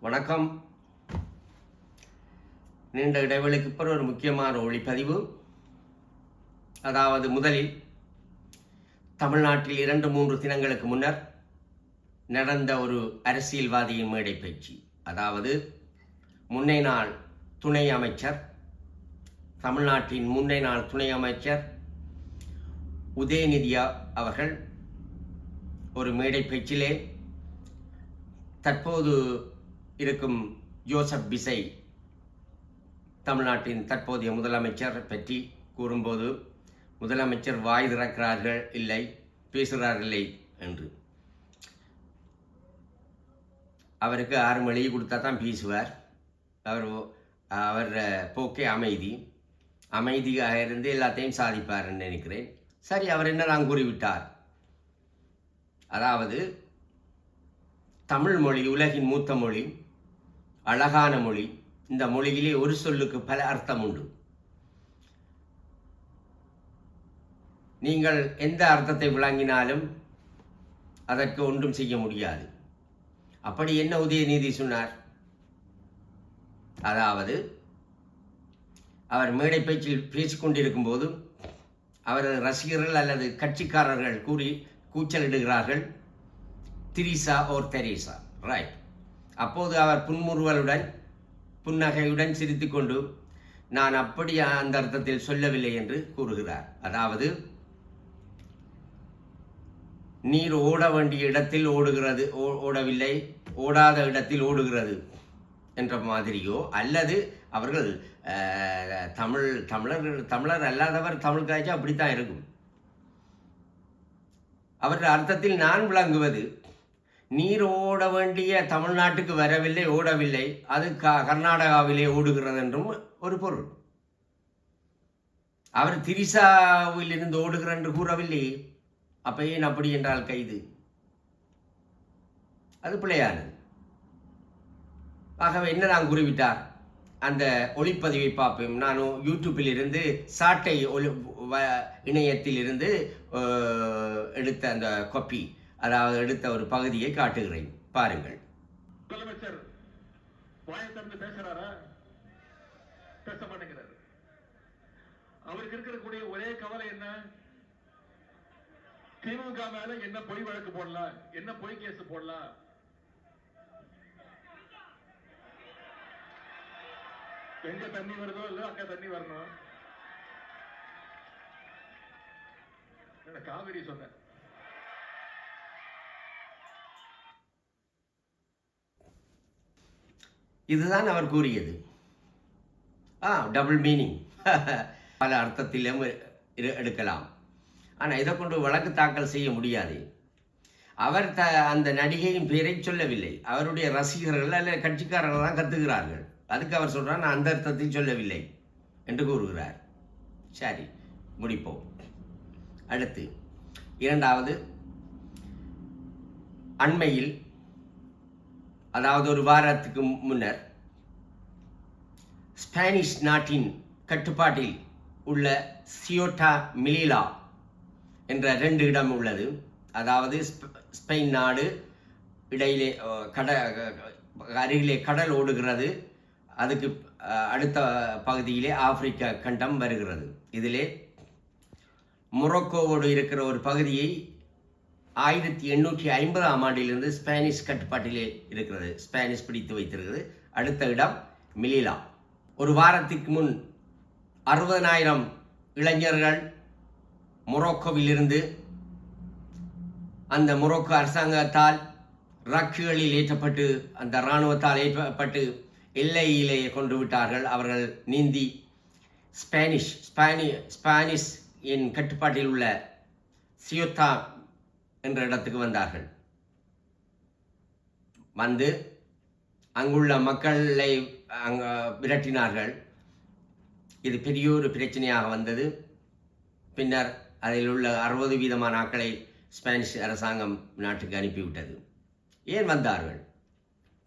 வணக்கம். நீண்ட இடைவெளிக்கு பிறகு ஒரு முக்கியமான ஒளிப்பதிவு. அதாவது முதலில் தமிழ்நாட்டில் 2-3 தினங்களுக்கு முன்னர் நடந்த ஒரு அரசியல்வாதியின் மேடை பேச்சு. அதாவது முன்னை நாள் துணை அமைச்சர், தமிழ்நாட்டின் முன்னை நாள் துணை அமைச்சர் உதயநிதி அவர்கள் ஒரு மேடை பேச்சிலே தற்போது இருக்கும் ஜோசப் விசை தமிழ்நாட்டின் தற்போதைய முதலமைச்சர் பற்றி கூறும்போது, முதலமைச்சர் வாய் திறக்கிறார்கள் இல்லை, பேசுகிறார்கள் என்று. அவருக்கு 6 மொழி கொடுத்தா தான் பேசுவார். அவர் போக்கே அமைதியாக இருந்து எல்லாத்தையும் சாதிப்பார் என்று நினைக்கிறேன். சரி, அவர் என்னதான் கூறிவிட்டார்? அதாவது தமிழ் மொழி உலகின் மூத்த மொழி, அழகான மொழி. இந்த மொழியிலே ஒரு சொல்லுக்கு பல அர்த்தம் உண்டு. நீங்கள் எந்த அர்த்தத்தை விளங்கினாலும் அதற்கு ஒன்றும் செய்ய முடியாது. அப்படி என்ன உதயநிதி சொன்னார்? அதாவது அவர் மேடை பேச்சில் பேசிக்கொண்டிருக்கும் போது அவரது ரசிகர்கள் அல்லது கட்சிக்காரர்கள் கூச்சலிடுகிறார்கள், திரிசா ஓர் தெரேசா, ரைட். அப்போது அவர் புன்முறுவலுடன் புன்னகையுடன் சிரித்துக்கொண்டு, நான் அப்படி அந்த அர்த்தத்தில் சொல்லவில்லை என்று கூறுகிறார். அதாவது நீர் ஓட வேண்டிய இடத்தில் ஓடுகிறது, ஓடவில்லை, ஓடாத இடத்தில் ஓடுகிறது என்ற மாதிரியோ, அல்லது அவர்கள் தமிழர் அல்லாதவர் தமிழ் காய்ச்சா அப்படித்தான் இருக்கும். அவர்கள் அர்த்தத்தில் நான் விளங்குவது, நீர் ஓட வேண்டிய தமிழ்நாட்டுக்கு வரவில்லை, ஓடவில்லை, அது கர்நாடகாவிலே ஓடுகிறது என்றும் ஒரு பொருள். அவர் திரிசாவில் இருந்து ஓடுகிறார் என்று கூறவில்லை. அப்ப ஏன் அப்படி என்றால் கைது? அது பிழையானது. ஆகவே என்ன நான் கூறிவிட்டார்? அந்த ஒளிப்பதிவை பார்ப்போம். நான் யூடியூப்பில் இருந்து சாட்டை இணையத்தில் இருந்து எடுத்த அந்த காப்பி, அதாவது எடுத்த ஒரு பகுதியை காட்டுகிறேன், பாருங்கள். முதலமைச்சர் வாயை திறந்து பேசுறாரா? பேச மாட்டேங்கிறார். அவருக்கு இருக்கக்கூடிய ஒரே கவலை என்ன? திமுக மேல என்ன பொய் வழக்கு போடலாம், என்ன பொய் கேஸ் போடலாம். எங்க தண்ணி வருதோ இல்ல அங்க தண்ணி வரணும். காவிரி சொன்ன இதுதான் அவர் கூறியது. டபுள் மீனிங் பல அர்த்தத்திலும் எடுக்கலாம். ஆனால் இதை கொண்டு வழக்கு தாக்கல் செய்ய முடியாது. அவர் அந்த நடிகையின் பெயரை சொல்லவில்லை. அவருடைய ரசிகர்கள் அல்ல கட்சிக்காரர்கள் தான் கத்துகிறார்கள். அதுக்கு அவர் சொல்றார், நான் அந்த அர்த்தத்தில் சொல்லவில்லை என்று கூறுகிறார். சரி, முடிப்போம். அடுத்து இரண்டாவது, அண்மையில், அதாவது ஒரு வாரத்துக்கு முன்னர், ஸ்பானிஷ் நாட்டின் கட்டுப்பாட்டில் உள்ள சியோட்டா மிலிலா என்ற 2 இடம் உள்ளது. அதாவது ஸ்பெயின் நாடு இடையிலே அருகிலே கடல் ஓடுகிறது. அதுக்கு அடுத்த பகுதியிலே ஆப்பிரிக்க கண்டம் வருகிறது. இதிலே மொரோக்கோவோடு இருக்கிற ஒரு பகுதியை 1850ஆம் ஆண்டிலிருந்து ஸ்பானிஷ் கட்டுப்பாட்டிலே இருக்கிறது. ஸ்பானிஷ் பிடித்து வைத்திருக்கிறது. அடுத்த இடம் மிலிலா. ஒரு வாரத்துக்கு முன் 60,000 இளைஞர்கள் மொரோக்கோவிலிருந்து அந்த மொரோக்கோ அரசாங்கத்தால் ரக்குகளில் ஏற்றப்பட்டு, அந்த இராணுவத்தால் ஏற்றப்பட்டு எல்லையிலே கொண்டு விட்டார்கள். அவர்கள் நீந்தி ஸ்பானிஷ் என் கட்டுப்பாட்டில் உள்ள சியோட்டா என்ற இடத்துக்கு வந்தார்கள். வந்து அங்குள்ள மக்களை விரட்டினார்கள். இது பெரிய ஒரு பிரச்சனையாக வந்தது. பின்னர் அதில் உள்ள 60% ஆட்களை ஸ்பானிஷ் அரசாங்கம் நாட்டுக்கு அனுப்பிவிட்டது. ஏன் வந்தார்கள்?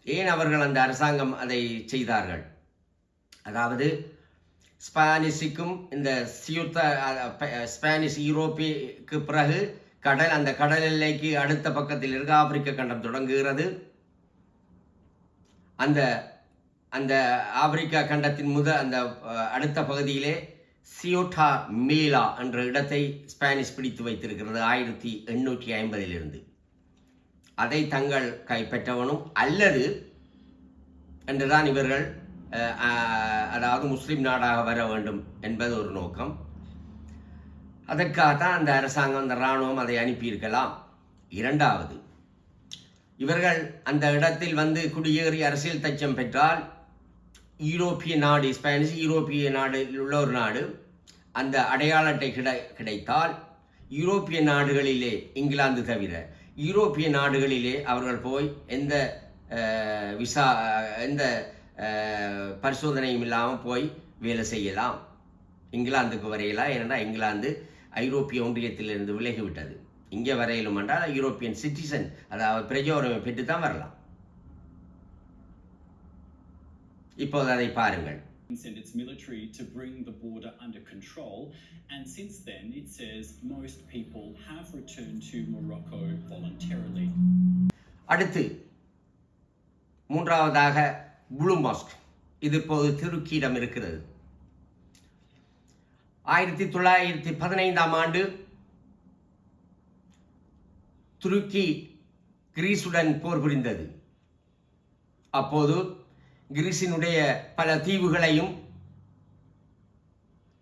ஏன் அவர்கள் அந்த அரசாங்கம் அதை செய்தார்கள்? அதாவது ஸ்பானிஷுக்கும் இந்த ஸ்பானிஷ் யூரோப்பிற்கு பிறகு கடல், அந்த கடல் எல்லைக்கு அடுத்த பக்கத்தில் இருக்க ஆப்பிரிக்க கண்டம் தொடங்குகிறது. அந்த அந்த ஆப்பிரிக்கா கண்டத்தின் அந்த அடுத்த பகுதியிலே சியோட்டா மேலா என்ற இடத்தை ஸ்பானிஷ் பிடித்து வைத்திருக்கிறது 1850 அதை தங்கள் கைப்பற்றவனும் அல்லது என்றுதான் இவர்கள் அதாவது முஸ்லிம் நாடாக வர வேண்டும் என்பது ஒரு நோக்கம். அதற்காகத்தான் அந்த அரசாங்கம் அந்த இராணுவம் அதை அனுப்பியிருக்கலாம். இரண்டாவது, இவர்கள் அந்த இடத்தில் வந்து குடியேறி அரசியல் தச்சம் பெற்றால் யூரோப்பிய நாடு, ஸ்பானிஷ் யூரோப்பிய நாடில் உள்ள ஒரு நாடு, அந்த அடையாள அட்டை கிடைத்தால் யூரோப்பிய நாடுகளிலே, இங்கிலாந்து தவிர யூரோப்பிய நாடுகளிலே அவர்கள் போய் எந்த பரிசோதனையும் இல்லாமல் போய் வேலை செய்யலாம். இங்கிலாந்துக்கு வரையலாம். ஏனென்றால் இங்கிலாந்து ஐரோப்பிய ஒன்றியத்திலிருந்து விலகிவிட்டது. இங்கே வரையிலும் என்றால் யூரோப்பியன் சிட்டிசன், அதாவது பிரஜா உரிமை பெற்று தான் வரலாம். இப்போது அதை பாருங்கள். Sent its military to bring the border under control, and since then it says most people have returned to Morocco voluntarily. அடுத்து மூன்றாவதாக ப்ளூ மாஸ்க். இது இப்போது துருக்கியிடம் இருக்கிறது. 1915 ஆண்டு துருக்கி கிரீஸுடன் போர் புரிந்தது. அப்போது கிரீஸினுடைய பல தீவுகளையும்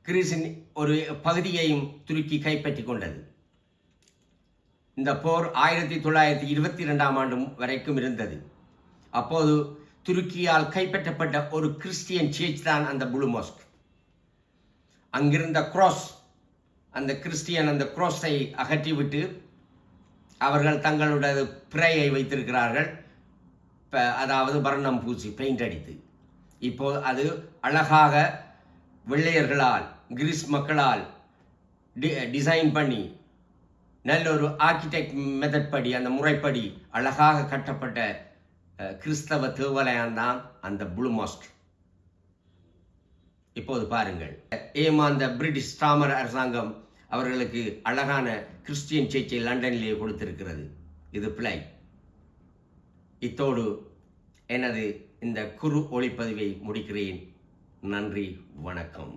கிரீஸின் ஒரு பகுதியையும் துருக்கி கைப்பற்றி கொண்டது. இந்த போர் 1922 ஆண்டு வரைக்கும் இருந்தது. அப்போது துருக்கியால் கைப்பற்றப்பட்ட ஒரு கிறிஸ்டியன் சர்ச் தான் அந்த ப்ளூ மாஸ்க். அங்கிருந்த கிராஸ், அந்த கிறிஸ்டியன் அந்த கிராஸை அகற்றிவிட்டு அவர்கள் தங்களுடைய பிறையை வைத்திருக்கிறார்கள், அதாவது வர்ணம் பூசி பெயிண்ட் அடித்து. இப்போ அது அழகாக வெள்ளையர்களால், கிரீஸ் மக்களால் டிசைன் பண்ணி நல்ல ஒரு ஆர்கிடெக்ட் மெத்தட் படி, அந்த முறைப்படி அழகாக கட்டப்பட்ட கிறிஸ்தவ தேவாலயம்தான் அந்த ப்ளூ மாஸ்க். இப்போது பாருங்கள், ஏமாந்த பிரிட்டிஷ் ஸ்டாமர் அரசாங்கம் அவர்களுக்கு அழகான கிறிஸ்டியன் சர்ச்சை லண்டனிலே கொடுத்திருக்கிறது. இது பிழை. இத்தோடு எனது இந்த குறு ஒளிப்பதிவை முடிக்கிறேன். நன்றி, வணக்கம்.